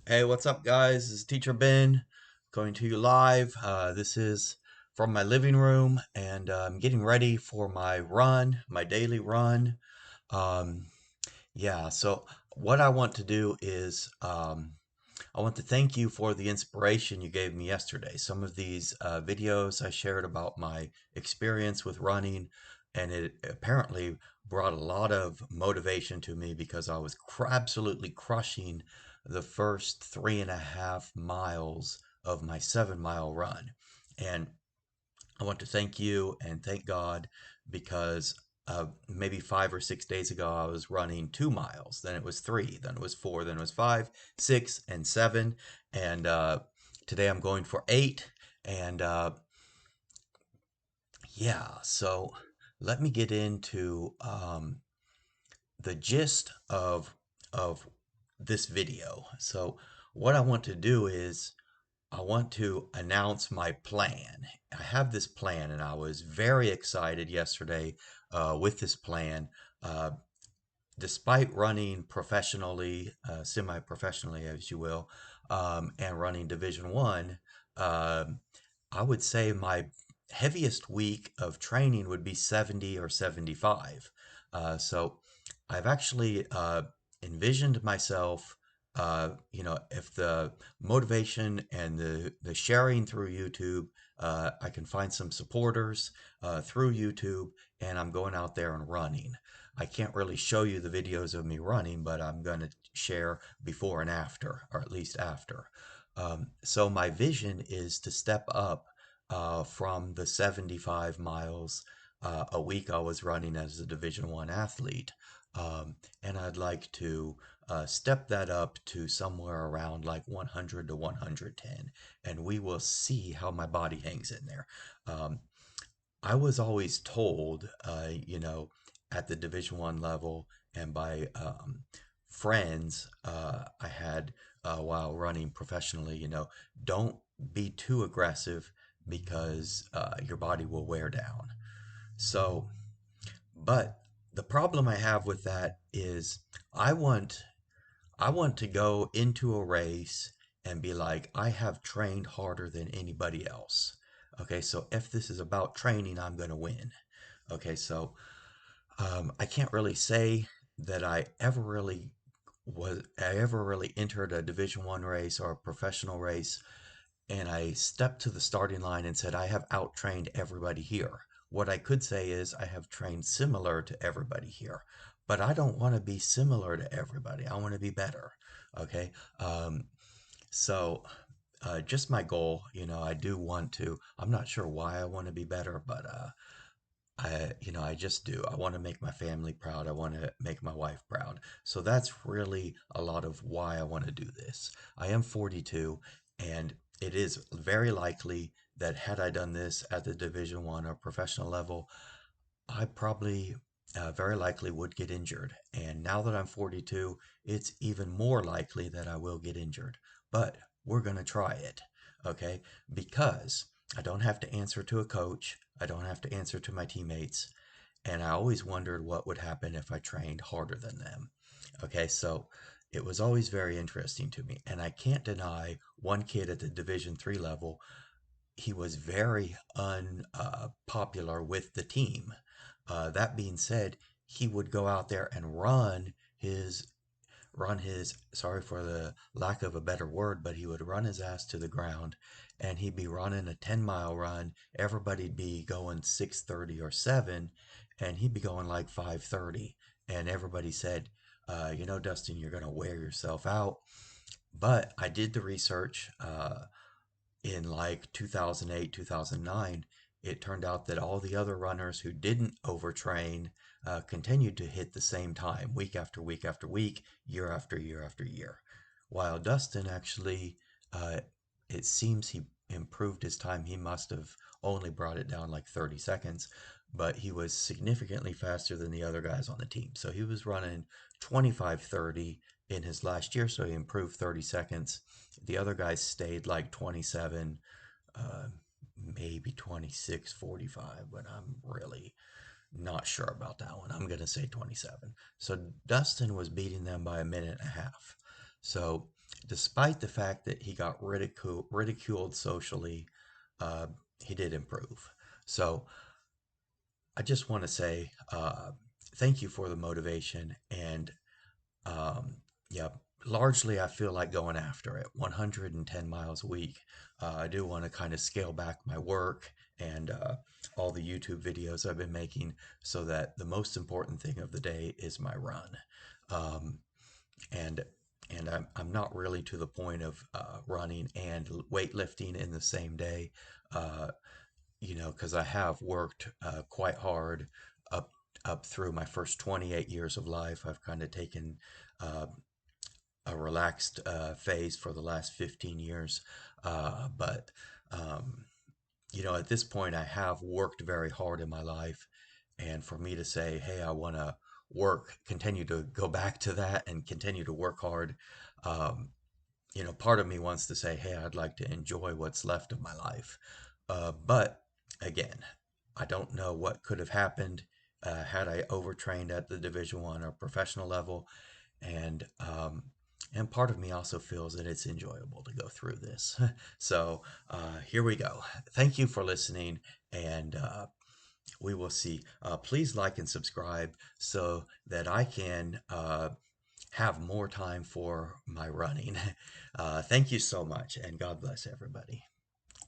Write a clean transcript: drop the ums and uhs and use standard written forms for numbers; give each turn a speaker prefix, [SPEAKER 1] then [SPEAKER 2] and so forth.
[SPEAKER 1] Hey, what's up, guys? This is Teacher Ben coming to you live. This is from my living room, and I'm getting ready for my run, my daily run. Um, yeah, so what I want to do is I want to thank you for the inspiration you gave me yesterday. Some of these videos I shared about my experience with running, and it apparently brought a lot of motivation to me because I was absolutely crushing the first 3.5 miles of my 7 mile run. And I want to thank you and thank God because maybe 5 or 6 days ago I was running 2 miles, then it was three, then it was four, then it was five, six, and seven, and today I'm going for eight. And yeah, so let me get into the gist of this video. So what I want to do is I want to announce my plan. I have this plan, and I was very excited yesterday with this plan. Uh, Despite running professionally, semi-professionally, as you will, and running Division One, I would say my heaviest week of training would be 70 or 75. So I've actually envisioned myself, if the motivation and the sharing through YouTube, I can find some supporters through YouTube, and I'm going out there and running. I can't really show you the videos of me running, but I'm going to share before and after, or at least after. So my vision is to step up from the 75 miles a week I was running as a Division One athlete, and I'd like to step that up to somewhere around like 100 to 110, and we will see how my body hangs in there. Um, I was always told, at the Division One level and by friends I had while running professionally, don't be too aggressive because your body will wear down. So, but the problem I have with that is I want I want to go into a race and be like, I have trained harder than anybody else. Okay, so if this is about training, I'm going to win. Okay, so I can't really say that I ever really entered a Division One race or a professional race and I stepped to the starting line and said, I have out trained everybody here. What I could say is, I have trained similar to everybody here, but I don't want to be similar to everybody. I want to be better. Okay. So, just my goal, I do want to, I'm not sure why I want to be better, but I just do. I want to make my family proud. I want to make my wife proud. So that's really a lot of why I want to do this. I am 42, and it is very likely that had I done this at the Division One or professional level, I probably very likely would get injured. And now that I'm 42, it's even more likely that I will get injured. But we're going to try it, okay? Because I don't have to answer to a coach, I don't have to answer to my teammates. And I always wondered what would happen if I trained harder than them. Okay, so it was always very interesting to me. And I can't deny one kid at the Division Three level, he was very unpopular with the team. That being said, he would go out there and run his, sorry for the lack of a better word, but he would run his ass to the ground, and he'd be running a 10-mile run. Everybody'd be going 6:30 or 7, and he'd be going like 5:30. And everybody said, Dustin, you're going to wear yourself out. But I did the research. In like 2008, 2009, it turned out that all the other runners who didn't overtrain continued to hit the same time week after week after week, year after year after year. While Dustin actually, uh, it seems he improved his time. He must have only brought it down like 30 seconds, but he was significantly faster than the other guys on the team. So he was running 25:30 in his last year, so he improved 30 seconds. The other guys stayed like 27, uh, maybe 26:45, but I'm really not sure about that one. I'm going to say 27. So Dustin was beating them by a minute and a half. So despite the fact that he got ridiculed socially, uh, he did improve. So I just want to say thank you for the motivation. And um, yeah, largely I feel like going after it 110 miles a week. I do want to kind of scale back my work and all the YouTube videos I've been making so that the most important thing of the day is my run. Um, and I'm not really to the point of running and weightlifting in the same day. Uh, because I have worked quite hard up through my first 28 years of life. I've kind of taken uh, a relaxed phase for the last 15 years, but um, at this point, I have worked very hard in my life, and for me to say, "Hey, I want to continue to go back to that, and continue to work hard," um, part of me wants to say, hey, I'd like to enjoy what's left of my life. But again, I don't know what could have happened had I overtrained at the Division One or professional level, and part of me also feels that it's enjoyable to go through this. So here we go. Thank you for listening, and we will see. Please like and subscribe so that I can have more time for my running. Thank you so much, and God bless everybody.